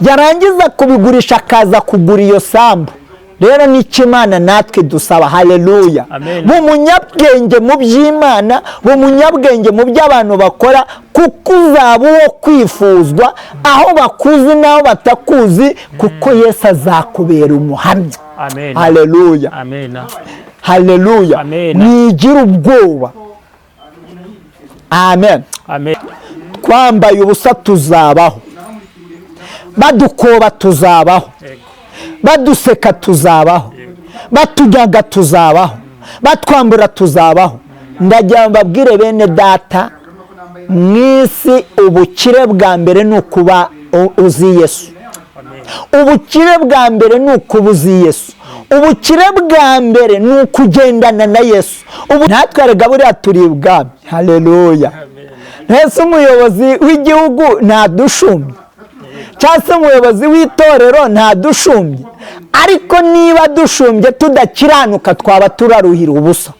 yarangiza kubigurisha akaza kugura iyo sambu. Rero n'ikimana natwe dusaba. Haleluya. Bumunyabwenge mu by'Imana, bumunyabwenge mu by'abantu bakora, kuko uzaba uwo kwifuzwa aho bakuzi naho batakuzi, kuko Yesu azakubera umuhamya. Haleluya. Haleluya. Nigira ubwoba. Amen. Twambaye ubusa tuzabaho, badukoba tuzabaho, baduseka tuzabaho, batujyaga tuzabaho, batwambura tuzabaho. Ndagira mbabwire bene data, mwisi ubukire bwa mbere nukuba uzi Yesu. Ubukire bwa mbere nukuba uzi Yesu. Ubukire bwa mbere nukugendana na Yesu. Natwe rega buriya turi ibwami. Haleluya. Yesu umuyobozi w'igihugu ntadushumye, cyangwa se umuyobozi w'itorero ntadushumye, ariko niba dushumbye tudakiranuka twaba turaruhira ubusa.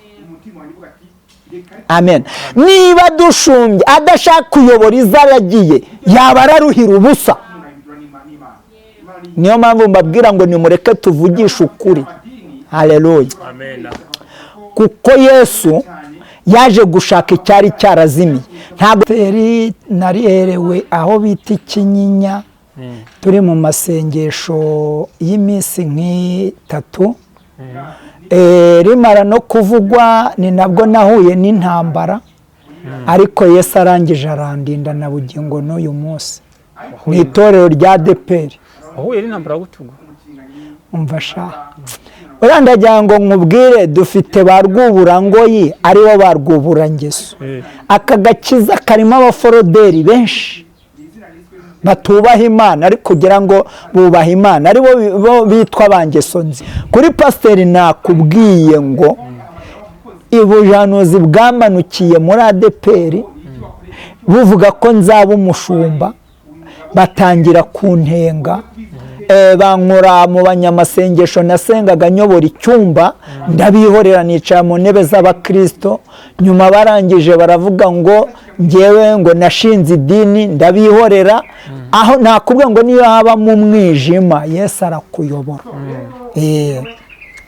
Amen. Niba dushumbye adashaka kuyobora izaragiye, yaba araruhira ubusa. Niyo mpamvu mbabwira ngo nimureke tuvugishe ukuri. Haleluya. Kuko Yesu yaje gushaka icyari cyarazimiye. Ntabwo nariherewe aho bita Ikinyinya, turi mu masengesho y'iminsi nk'itatu. Rimara no kuvugwa ni nabwo nahuye n'intambara, ariko Yesu arangije arandinda na bugingo n'uyu munsi mu itorero rya Adepr. Wahuye n'intambara gutugo? Umva sha, urandagira ngo nkubwire, dufite ba Rwuburangoyi aribo ba Rwuburangeso. Aka gakiza karimo Abaforoderi benshi batubaha Imana, ariko kugira ngo bubaha Imana aribo bitwa abangeso nzi. Kuri pasiteri nakubwiye ngo Ubuhanuzi bwamanukiye muri Adepr buvuga ko nzaba umushumba, batangira Kuntenga, bankora mu banyamasengesho nasengaga nyobora icyumba, ndabihorera nicara mu ntebe z'abakristo. Nyuma barangije baravuga ngo ngewe ngo nashinze idini, ndabihorera. Aho nakubwiye ngo niyo haba mu mwijima Yesu arakuyobora.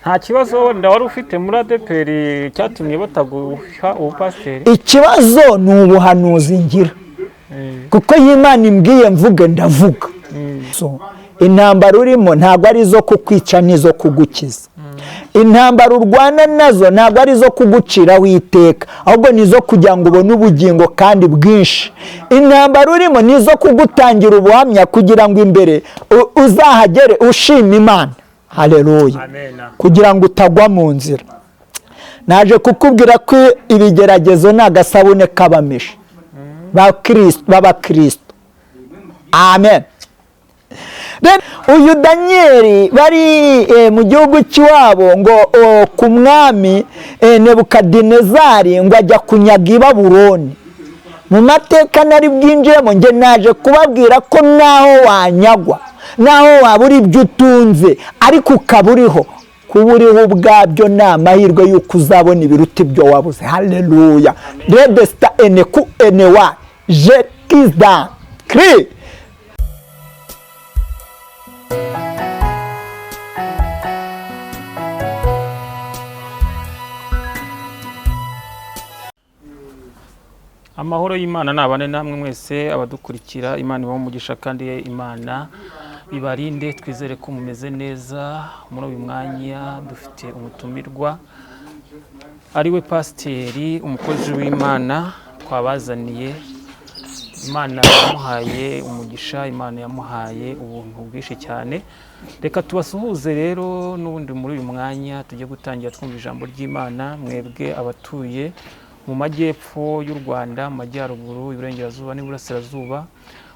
Nta kibazo wenda wari ufite muri Adepr cyatumye bataguha ubupasiteri? Ikibazo ni ubuhanuzi ngira, kuko y'Imana imbwiye mvuge ndavuga. Intambara urimo ntabwo ari izo kukwica n'izo kugukiza. Intambara urwana nazo ntabwo ari izo kuguciraho iteka, ahubwo ni izo kugira ngo ubone ubugingo kandi bwinshi. Intambara urimo ni izo kugutangira ubuhamya kugira ngo imbere uzahagere ushima Imana. Haleluya. Kugira ngo utagwa mu nzira. Naje kukubwira ko ibigeragezo ni agasabune k'abamishi b'Abakristo. Amen. Uyu Danieli bari mu gihugu cy'iwabo ngo ku mwami Nebukadinezari ngo ajya kunyaga i Babuloni. Mu mateka nari bwinjiremo nge naje kubabwira ko naho wanyagwa, naho wabura ibyo utunze, ariko ukaba uriho, kuba uriho ubwabyo ni amahirwe y'uko uzabona ibiruta ibyo wabuze. Haleluya. Redesta eneku enewa je kizda kri. Amahoro y'Imana nabane namwe mwese abadukurikira. Imana ibahe umugisha kandi Imana ibarinde. Twizere ko mumeze neza. Muri uyu mwanya dufite umutumirwa ariwe pasiteri, umukozi w'Imana twabazaniye. Imana yamuhaye umugisha, Imana yamuhaye ubuntu bwinshi cyane. Reka tubasuhuze rero n'ubundi muri uyu mwanya tujye gutangira twumva ijambo ry'Imana. Mwebwe abatuye mu majyepfo y'u Rwanda, mu majyaruguru, iburengerazuba n'iburasirazuba,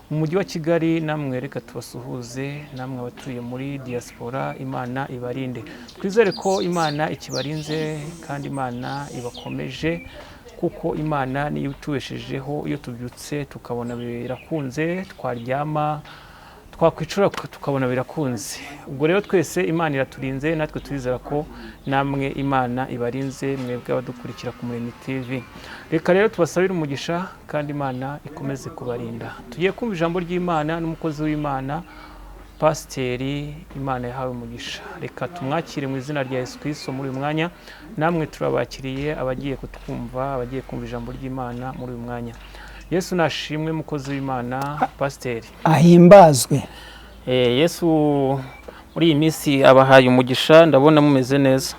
mu mujyi wa Kigali, namwe reka tubasuhuze. Namwe abatuye muri diaspora, Imana ibarinde. Twizere ko Imana ikibarinze kandi Imana ibakomeje, kuko Imana niyo itubeshejeho. Iyo tubyutse tukabona birakunze, twaryama twakwicura tukabona birakunze. Ubwo rero twese Imana iraturinze, natwe turizera ko namwe Imana ibarinze, mwebwe abadukurikira ku Umuremyi TV. Reka rero tubasabire umugisha kandi Imana ikomeze kubarinda. Tugiye kumva ijambo ry'Imana n'umukozi w'Imana Pasiteri Imana yahawe umugisha. Reka tumwakire mu izina rya Yesu Kristo muri uyu mwanya. Namwe turabakiriye abagiye kutwumva, abagiye kumva ijambo ry'Imana muri uyu mwanya. Yesu nashimwe mukozi w'Imana Pasiteri. Ahimbazwe. Yesu muri iyi minsi abahaye umugisha, ndabona mumeze neza.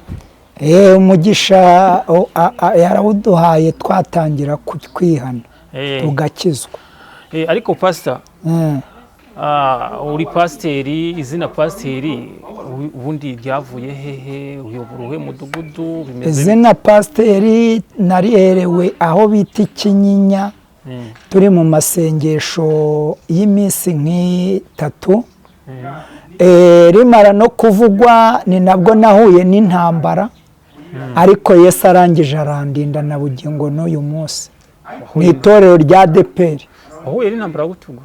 Umugisha yarawuduhaye twatangira kwihana tugakizwa. Ariko Pastor, uri Pasiteri, izina Pasiteri ubundi ryavuye hehe? Uyobora uhe mudugudu? Bimeze izina Pasiteri nariherewe aho bita Ikinyinya, turi mu masengesho y'iminsi nk'itatu. Rimara no kuvugwa ni nabwo nahuye n'intambara, ariko Yesu arangije arandinda na bugingo n'uyu munsi mu itorero rya Adepr. Wahuye n'intambara gutugo?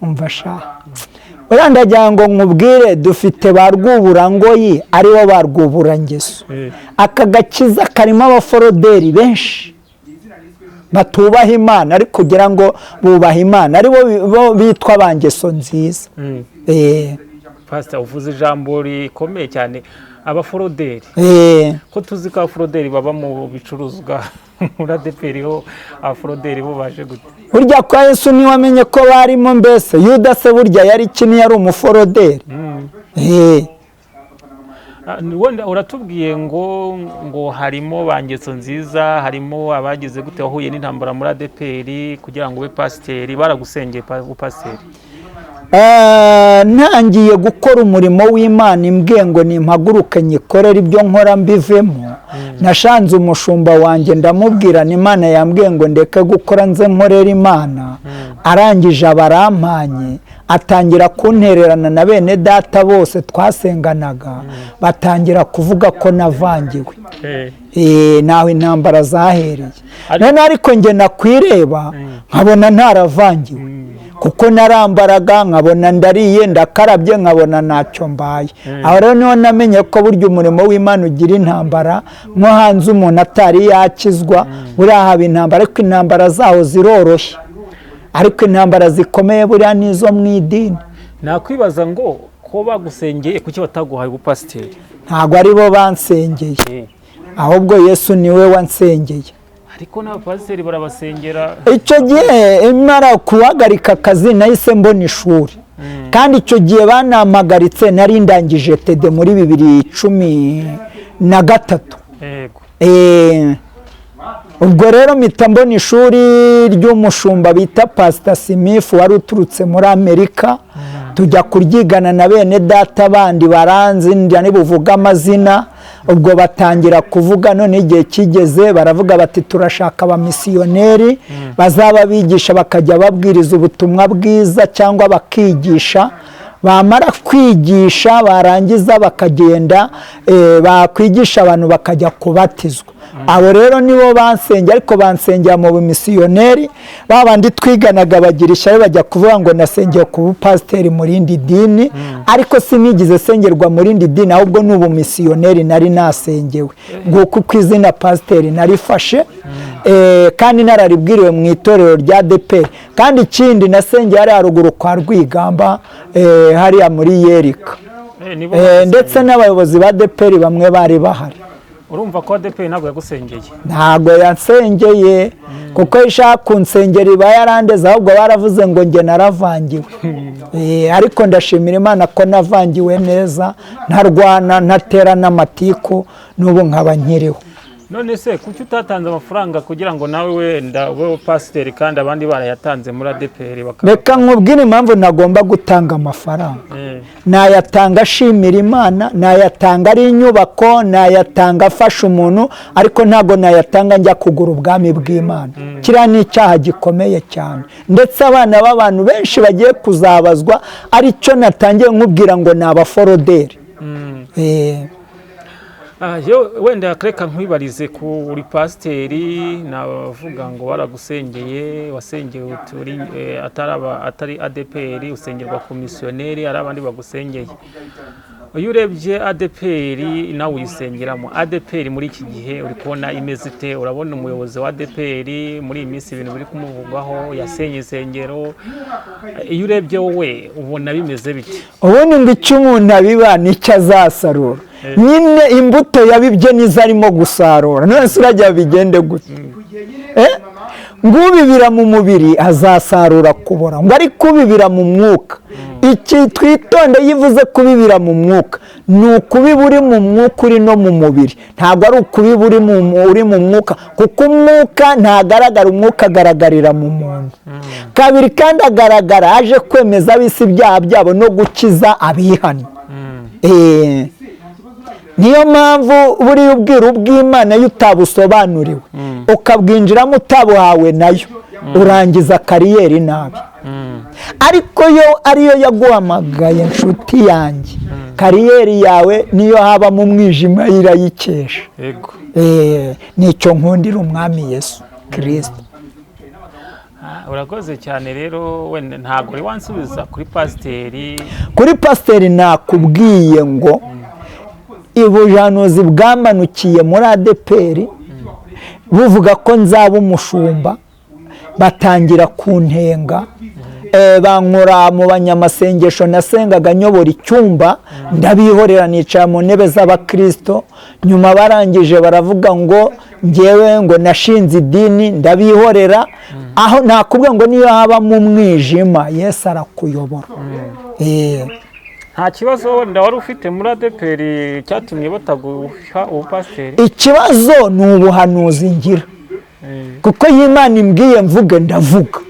Umva sha, urandagira ngo nkubwire, dufite ba Rwuburangoyi aribo ba Rwuburangeso. Aka gakiza karimo Abaforoderi benshi batubaha Imana, ariko kugira ngo bubaha Imana aribo bitwa bangeso nziza. Pastor, uvuze ijambo rikomeye cyane, Abaforoderi. Ko tuzi ko Abaforoderi baba mu bicuruzwa muri Adepr, ho Abaforoderi bo baje gute? Burya kwa Yesu ni wamenye ko barimo, mbese Yuda se burya yari kimwe, yari umuforoderi. Wenda uratubwiye ngo harimo bangeso nziza, harimo abagize gute? Wahuye n'intambara muri Adepr kugira ngo ube Pasiteri, baragusengeye Pasiteri? Ntangiye gukora umurimo w'Imana, imbwiye ngo nimpaguruke nyikorere ibyo nkora mbivemo. Nashanze umushumba wanjye ndamubwira ni Imana yambwiye ngo ndeke gukora nze nkorera Imana. Arangije abarampanye, atangira kuntererana na bene data bose twasenganaga, batangira kuvuga ko navangiwe. Nawe intambara zahereye. None ariko njye nakwireba nkabona ntaravangiwe, kuko narambaraga nkabona ndariye ndakarabye nkabona ntacyo mbaye. Aho rero niho namenye ko burya umurimo w'Imana ugira intambara, nko hanze umuntu atari yakizwa buriya haba intambara, ariko intambara zaho ziroroshye, ariko intambara zikomeye buriya nizo mu idini. Nakwibaza ngo ko bagusengeye kuki bataguhaye ubupasiteri? Ntabwo ari bo bansengeye, ahubwo Yesu niwe wansengeye. Ariko n'abapasiteri barabasengera. Icyo gihe imara kuhagarika akazi nahise mbona ishuri, kandi icyo gihe banampagaritse nari ndangije TD muri 2013. Ubwo rero mpita mbona ishuri ry'umushumba bita Pastor Smith wari uturutse muri Amerika, tujya kuryigana na bene data bandi baranzi ntibuvuga amazina. Ubwo batangira kuvuga, none igihe kigeze baravuga bati turashaka abamisiyoneri bazaba bigisha, bakajya babwiriza ubutumwa bwiza cyangwa bakigisha. Bamara kwigisha barangiza bakagenda bakwigisha abantu bakajya kubatizwa. Abo rero nibo bansengeye, ariko bansengera mu bumisiyoneri. Babandi twiganaga bagira ishyari bajya kuvuga ngo nasengeye ku bupasiteri mu rindi dini, ariko sinigize sengerwa mu rindi dini, ahubwo n'ubumisiyoneri nari nasengewe. Nguko ku izina pasiteri narifashe, kandi nararibwiriwe mu itorero rya Adepr. Kandi ikindi nasengeye ari haruguru kwa Rwigamba, hariya muri Yerika, ndetse n'abayobozi ba Adepr bamwe bari bahari. Urumva ko Adepr ntabwo yagusengeye? Ntabwo yansengeye, kuko ishaka kunsengera iba yarandeze, ahubwo baravuze ngo njye naravangiwe. Ariko ndashimira Imana ko navangiwe neza, ntarwana ntatera n'amatiku, n'ubu nkaba nkiriho. None se kuki utatanze amafaranga kugira ngo nawe wenda ube pasiteri kandi abandi barayatanze muri Adepr? Reka nkubwire impamvu nagomba gutanga amafaranga. Nayatanga ashimira Imana, nayatanga ari inyubako, nayatanga afasha umuntu, ariko ntabwo nayatanga njya kugura ubwami bw'Imana. Kiriya ni icyaha gikomeye cyane, ndetse abana b'abantu benshi bagiye kuzabazwa. Aricyo natangiye nkubwira ngo ni Abaforoderi. wenda reka nkwibarize kuri pasiteri navuga ngo waragusengeye wasengeye atari Adepr usengerwa ku misiyoneri hari abandi bagusengeye iyo urebye Adepr nawe uyisengeramo Adepr muri iki gihe uri kubona imeze ite urabona umuyobozi wa Adepr muri iyi minsi ibintu biri kumuvugwaho yasenye insengero iyo urebye wowe ubona bimeze bite ubundi ngo icyo umuntu abiba nicyo azasarura nyine imbuto yabibye nizo arimo gusarura none se urajya bigende gute ngo ubibira mu mubiri azasarura kubora ngo ari kubibira mu mwuka iki twitonde yivuze kubibira mu mwuka ni ukubiba uri mu mwuka uri no mu mubiri ntabwo ari ukubiba uri mu mwuka kuko umwuka ntagaragara umwuka agaragarira mu muntu kabiri kandi agaragara aje kwemeza ab'isi ibyaha byabo no gukiza abihana niyo mpamvu buriya ubwiru bw'Imana iyo utabusobanuriwe ukabwinjiramo utabuhawe nayo urangiza kariyeri nabi ariko yo ariyo yaguhamagaye inshuti yanjye kariyeri yawe niyo haba mu mwijima irayikesha nicyo nkundira umwami Yesu Kristo urakoze cyane rero wenda ntabwo uri wansubiza kuri pasiteri nakubwiye ngo ubuhanuzi bwamanukiye muri Adepr buvuga ko nzaba umushumba batangira kuntenga bankora mu banyamasengesho nasengaga nyobora icyumba ndabihorera nicara mu ntebe z'abakristo nyuma barangije baravuga ngo ngewe ngo nashinze idini ndabihorera aho nakubwira ngo niyo haba mu mwijima Yesu arakuyobora nta kibazo wenda wari ufite muri Adepr cyatumye bataguha ubupasiteri ikibazo ni ubuhanuzi ngira kuko Imana imbwiye mvuge ndavuga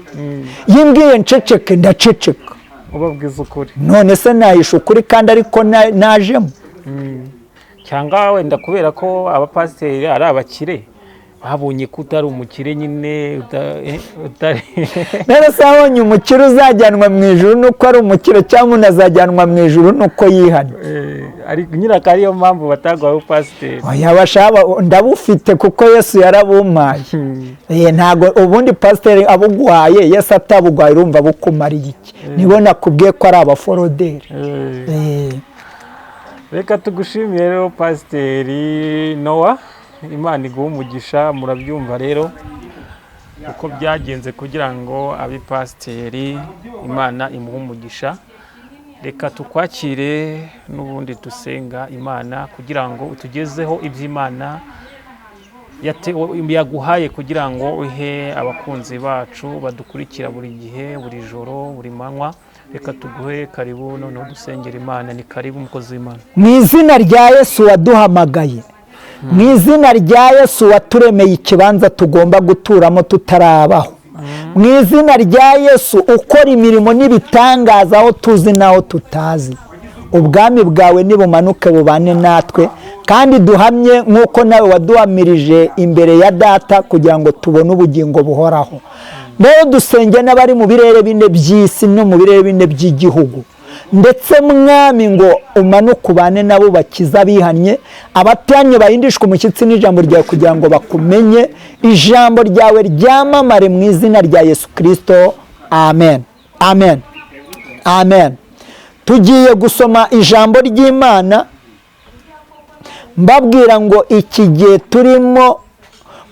yimbwiye nceceke ndaceceka ubabwiza ukuri none se nahisha ukuri kandi ariko najemo cyangwa wenda kubera ko abapasiteri ari abakire babonye ko utari umukire nyine none se abonye umukire uzajyanwa mu ijuru nuko ari umukire cyangwa unazajyanwa mu ijuru nuko yihana nyiraka ariyo mpamvu bataguha ubupasiteri ndabufite kuko Yesu yarabumpaye ntabwo ubundi pasiteri abuguhaye Yesu atabuguhaye urumva bukumariye iki nibo nakubwiye ko ari abaforoderi reka tugushimiye rero pasiteri Nowa Imana iguha umugisha murabyumva rero uko byagenze kugira ngo abe pasiteri Imana imuha umugisha reka tukwakire n'ubundi dusenga Imana kugira ngo utugezeho iby'Imana yaguhaye kugira ngo uhe abakunzi bacu badukurikira buri gihe buri joro buri manywa reka tuguhe karibu noneho dusengera Imana ni karibu umukozi w'Imana mu izina rya Yesu waduhamagaye mu izina rya Yesu waturemeye ikibanza tugomba guturamo tutarabaho mu izina rya Yesu ukora imirimo n'ibitangaza aho tuzi n'aho tutazi ubwami bwawe nibumanuke bubane natwe kandi duhamye nk'uko nawe waduhamirije imbere ya data kugira ngo tubone ubugingo buhoraho rero dusenge n'abari mu birere bine by'isi no mu birere bine by'igihugu ndetse mwami ngo umanuke ubane nabo bakiza bihannye abatanye bahindishwe umushyitsi n'ijambo ryawe kugira ngo bakumenye ijambo ryawe ryamamare mu izina rya Yesu Kristo amen amen amen tugiye gusoma ijambo ry'Imana mbabwira ngo iki gihe turimo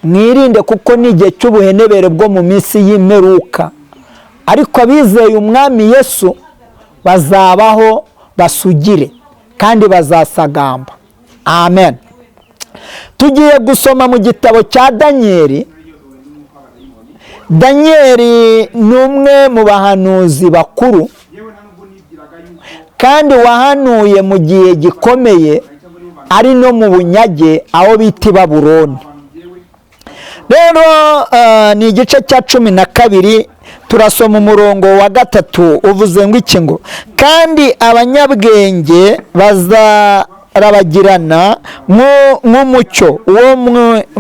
mwirinde kuko ni igihe cy'ubuhenebere bwo mu minsi y'imperuka ariko abizeye umwami Yesu bazabaho basugire kandi bazasagamba amen tugiye gusoma mu gitabo cya Daniel ni umwe mu bahanuzi bakuru kandi wahanuye mu gihe gikomeye ari no mu bunyage aho bita i Babuloni rero ni igice cya 12 turasoma umurongo wa 3 uvuze ngo iki ngo kandi abanyabwenge bazarabagirana nk'umucyo wo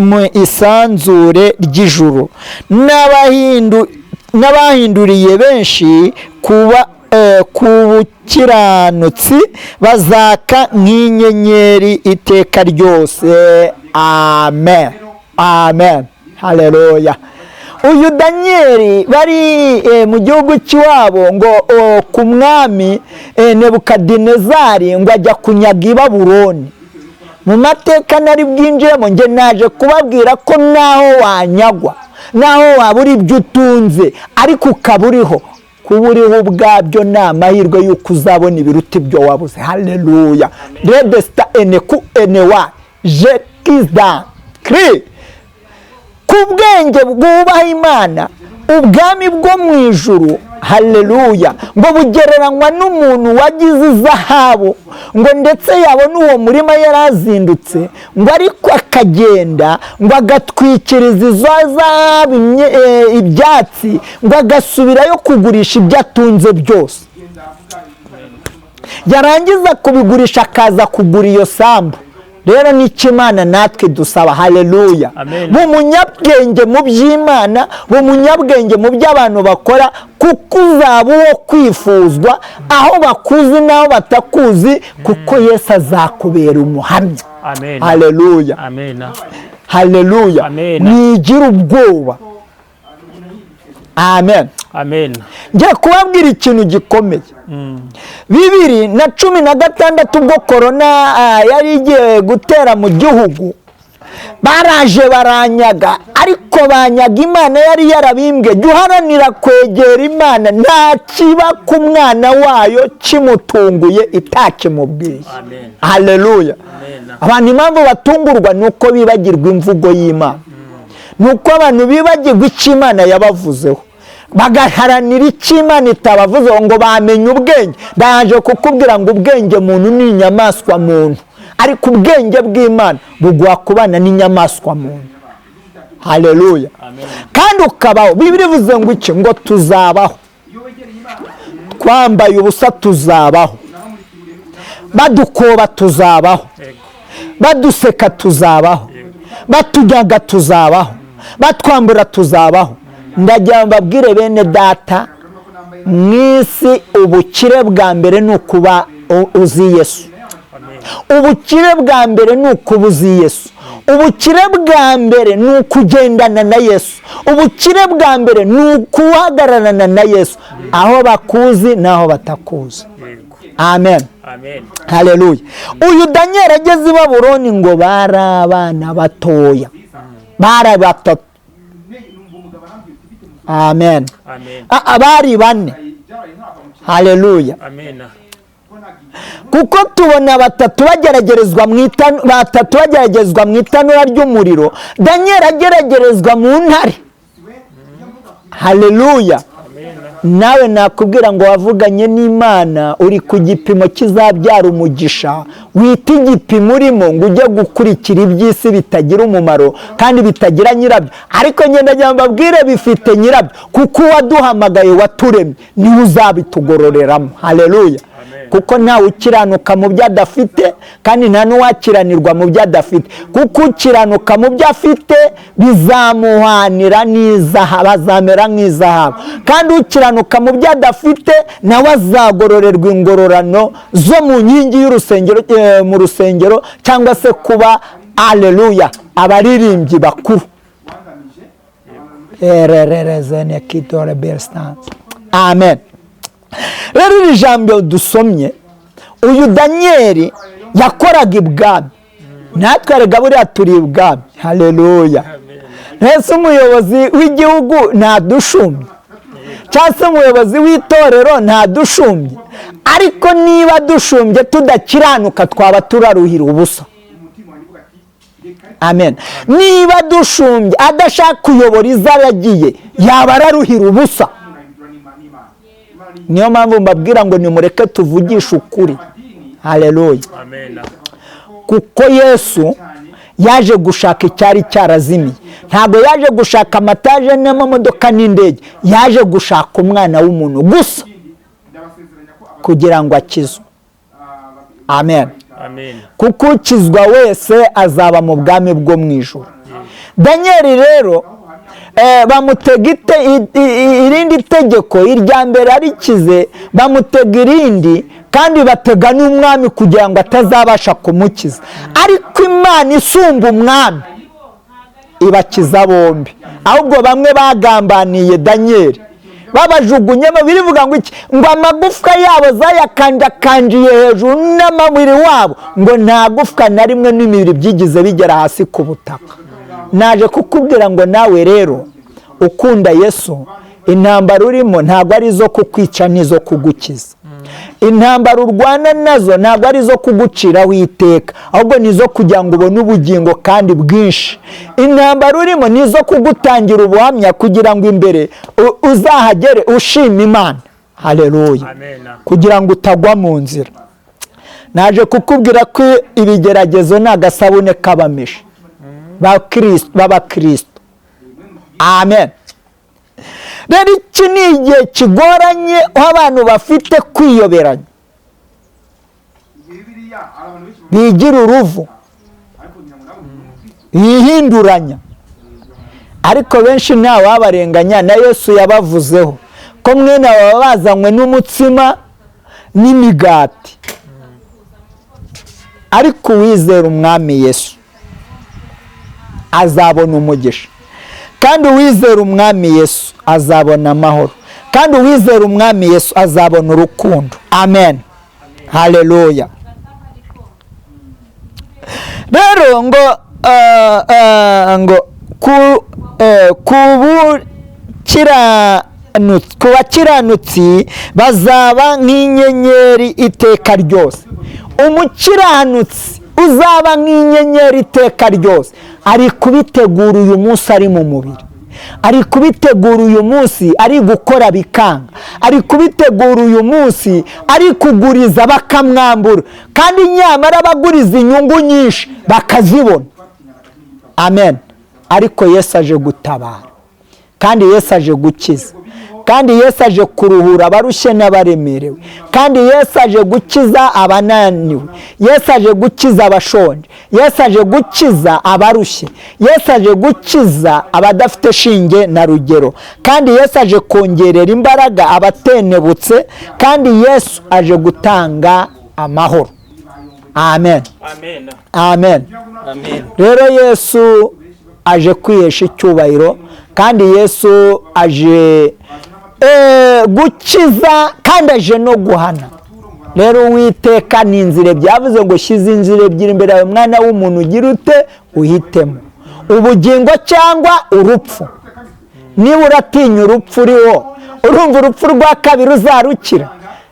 mu isanzure ry'ijuru n'abahinduriye benshi ku bukiranutsi bazaka nk'inyenyeri iteka ryose. Amen, amen, haleluya. Uyu Daniyeli bari mu gihugu cy'iwabo ngo ku mwami Nebukadinezari ngo ajya kunyaga i Babuloni. Mu mateka nari bwinjiremo nge naje kubabwira ko naho wanyagwa, naho waba uri ibyo utunze, ariko ukaba uriho, kuba uriho ubwabyo ni amahirwe y'uko uzabona ibiruta ibyo wabuze. Haleluya. Redesta eneku enewa jekizda kri. Ku bwenge bwubaha Imana, ubwami bwo mu ijuru, haleluya, ngo bugereranywa n'umuntu wagize izahabu, ngo ndetse yabona uwo murima yarazindutse, ngo ariko akagenda, ngo agatwikiriza izo zahabu ibyatsi, ngo agasubirayo kugurisha ibyo atunze byose. Yarangiza kubigurisha akaza kugura iyo sambu. Rero n'icyo Imana natwe dusaba. Haleluya. Bumunyabwenge mu by'Imana, bumunyabwenge mu by'abantu bakora, kuko uzaba uwo kwifuzwa aho bakuzi n'aho batakuzi, kuko Yesu azakubera umuhamya. Haleluya, haleluya. Ntigira ubwoba. Amen, amen. Ngiye kubabwira ikintu gikomeye. 2016 ubwo korona yari igiye gutera mu gihugu, baraje baranyaga, ariko banyaga Imana yari yarabimbwe. Jya uharanira kwegera Imana, nta kiba ku mwana wayo kimutunguye itakimubwiye. Haleluya. Abantu impamvu batungurwa nuko bibagirwa imvugo y'Imana, nuko abantu bibagirwa icyo Imana yabavuzeho, bagaharanira icyo Imana itabavuzeho ngo bamenye ubwenge. Ndaje kukubwira ngo ubwenge muntu ni inyamaswa muntu, ariko ubwenge bw'Imana buguha kubana n'inyamaswa muntu. Haleluya. Kandi ukabaho. Bibiliya ivuze ngo iki? Ngo tuzabaho. Twambaye ubusa tuzabaho, badukoba tuzabaho, baduseka tuzabaho, batunyaga tuzabaho, batwambura tuzabaho. Ndagira mbabwire bene data, mwisi ubukire bwa mbere ni ukuba uzi Yesu. Ubukire bwa mbere ni ukuba uzi Yesu. Ubukire bwa mbere ni ukugendana na Yesu. Ubukire bwa mbere ni ukuhagararana na Yesu, aho bakuzi n'aho batakuzi. Amen, amen, haleluya. Uyu Daniyeli ageze i Babuloni ngo bari abana batoya, bari batatu. Amen, bari bane. Haleluya. Kuko tubona batatu bageragezwa mu itanura ry'umuriro, Daniyeli ageragerezwa mu ntare. Haleluya. Nawe nakubwira ngo wavuganye n'Imana, uri ku gipimo kizabyara umugisha, wita igipimo urimo ngo ujye gukurikira iby'isi bitagira umumaro kandi bitagira nyirabyo. Ariko ngenda mbabwire bifite nyirabyo, kuko waduhamagaye waturemye niwe uzabitugororeramo. Haleluya. Kuko ntawe ukiranuka mu byo adafite, kandi nta n'uwakiranirwa mu byo adafite. Kuko ukiranuka mu byo afite bizamuhanira n'izahabu, azamera nk'izahabu. Kandi ukiranuka mu byo adafite nawe azagororerwa ingororano zo mu nkingi y'urusengero, mu rusengero, cyangwa se kuba haleluya abaririmbyi bakuru. Amen. Rero iri jambo dusomye, uyu Daniyeli yakoraga ibwami, natwe rega buriya turi ibwami. Haleluya. Ese umuyobozi w'igihugu ntadushumye, cyangwa se umuyobozi w'itorero ntadushumye, ariko niba dushumbye tudakiranuka twaba turaruhira ubusa. Amen. Niba dushumbye adashaka kuyobora izaragiye, yaba araruhira ubusa. Niyo mpamvu mbabwira ngo nimureke tuvugishe ukuri. Haleluya. Amen. Kuko Yesu yaje gushaka icyari cyarazimiye. Ntabwo yaje gushaka amataje n'amamodoka n'indege, yaje gushaka umwana w'umuntu gusa kugira ngo akizwe. Amen. Amen. Kuko ukizwa wese azaba mu bwami bwo mu ijuru. Daniyeli rero bamutega irindi tegeko, irya mbere arikize bamutega irindi, kandi batega n'umwami kugira ngo atazabasha kumukiza. Ariko Imana isumba umwami ibakiza bombi. Ahubwo bamwe bagambaniye Daniel babajugunyemo, birivuga ngo iki? Ngo amagufwa yabo zayakanjakanjiye hejuru n'amabiri wabo, ngo nta gufwa na rimwe n'imibiri byigize bigera hasi ku butaka. Naje kukubwira ngo nawe rero ukunda Yesu, intambara urimo ntabwo ari izo kukwica n'izo kugukiza. Intambara urwana nazo ntabwo ari izo kuguciraho iteka, ahubwo ni izo kugira ngo ubone ubugingo kandi bwinshi. Intambara urimo ni izo kugutangira ubuhamya kugira ngo imbere uzahagere ushima Imana. Haleluya. Kugira ngo utagwa mu nzira. Naje kukubwira ko ibigeragezo ni agasabune k'abameshe b'abakristo. Amen. Rero iki ni igihe kigoranye aho abantu bafite kwiyoberanya, bigira uruvu, bihinduranya, ariko benshi ntawe wabarenganya. Na Yesu yabavuzeho ko mwene baba bazanywe n'umutsima n'imigati, ariko uwizera umwami Yesu azabona umugisha, kandi uwizera umwami Yesu azabona amahoro, kandi uwizera umwami Yesu azabona urukundo. Amen. Haleluya. Rero ngo ku bakiranutsi bazaba nk'inyenyeri iteka ryose. Umukiranutsi uzaba nk'inyenyeri iteka ryose ari kubitegura uyu munsi ari mu mubiri, ari kubitegura uyu munsi ari gukora bikanga, ari kubitegura uyu munsi ari kuguriza bakamwambura, kandi nyamara baguriza inyungu nyinshi bakazibona. Amen. Ariko Yesu aje gutabara, kandi Yesu aje gukiza, kandi Yesu aje kuruhura abarushye n'abaremerewe, kandi Yesu aje gukiza abananiwe, Yesu aje gukiza abashonje, Yesu aje gukiza abarushye, Yesu aje gukiza abadafite shinge na rugero, kandi Yesu aje kongerera imbaraga abatenebutse, kandi Yesu aje gutanga amahoro. Amen. Amen. Amen. Amen. Rero Yesu aje kwihesha icyubahiro, kandi Yesu aje gukiza, kandi aje no guhana. Rero Uwiteka ni inzira byavuze ngo shyize inzira ebyiri imbere yawe mwana w'umuntu, ugira ute? Uhitemo ubugingo cyangwa urupfu. Niba uratinya urupfu uriho, urumva urupfu rwa kabiri uzarukira.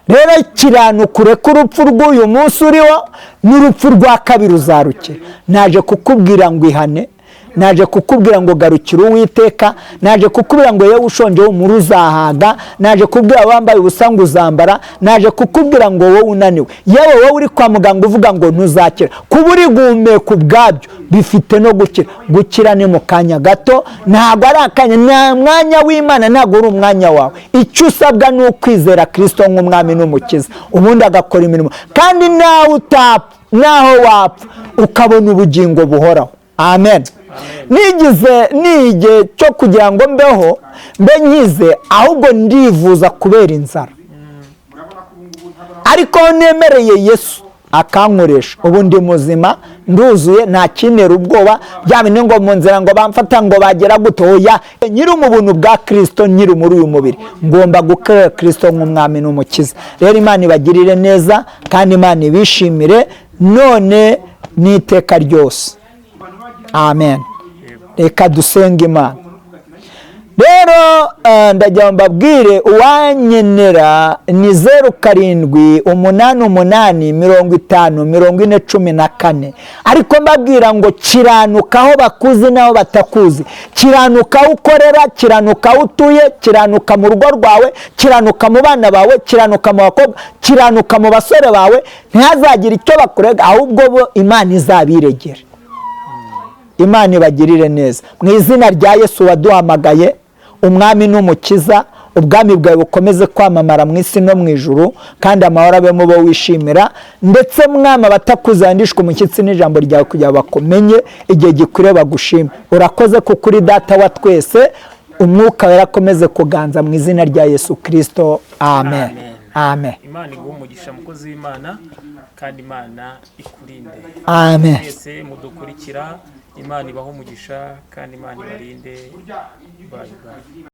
Rero kiranuka ureke urupfu rw'uyu munsi uriho, n'urupfu rwa kabiri uzarukira. Naje kukubwira ngo ihane, naje kukubwira ngo garukira Uwiteka, naje kukubwira ngo yewe ushonje w'umuru uzahaga, naje kukubwira wambaye ubusa ngo uzambara, naje kukubwira ngo wowe unaniwe, yewe wowe uri kwa muganga uvuga ngo ntuzakira, kuba uri guhumeka ubwabyo bifite no gukira. Gukira ni mu kanya gato, ntabwo ari akanya, nta mwanya w'Imana, ntabwo uri umwanya wawe. Icyo usabwa ni ukwizera Kristo nk'umwami n'umukiza, ubundi agakora imirimo, kandi nawe utapfa, naho wapfa ukabona ubugingo buhoraho. Amen. Nigize nige cyo kugira ngo mbeho mbe nkize, ahubwo ndivuza kubera inzara, ariko nemereye Yesu akankoresha, ubu ndi muzima, nduzuye, nta kinera ubwoba byabine ngo mu nzira ngo bamfata ngo bagera gute. Oya, nyiri mu buntu bwa Kristo, nyiri muri uyu mubiri, ngomba gukorera Kristo nk'umwami n'umukiza. Rero Imana ibagirire neza, kandi Imana ibishimire none n'iteka ryose. Amen. Reka dusenge Imana. Rero ndagira mbabwire uwanyenera ni 0788504014, ariko mbabwira ngo kiranuka aho bakuzi naho batakuzi, kiranuka aho ukorera, kiranuka aho utuye, kiranuka mu rugo rwawe, kiranuka mu bana bawe, kiranuka mu bakobwa, kiranuka mu basore bawe, ntihazagire icyo bakurega, ahubwo bo Imana izabiregera. Imana ibagirire neza mu izina rya Yesu waduhamagaye, umwami n'umukiza, ubwami bwawe bukomeze kwamamara mu isi no mu ijuru, kandi amahoro abe mu bo wishimira, ndetse mwama batakuzandishwa umushyitsi n'ijambo ryawe kugira bakumenye igihe gikwiriye bagushime. Urakoze kuko uri data wa twese, umwuka wera akomeze kuganza mu izina rya Yesu Kristo, amen. Amen. Imana iguhe umugisha mukozi w'Imana kandi Imana ikurinde. Amen. Mwese mudukurikira, Imana ibahe umugisha kandi Imana ibarinde. Bye bye.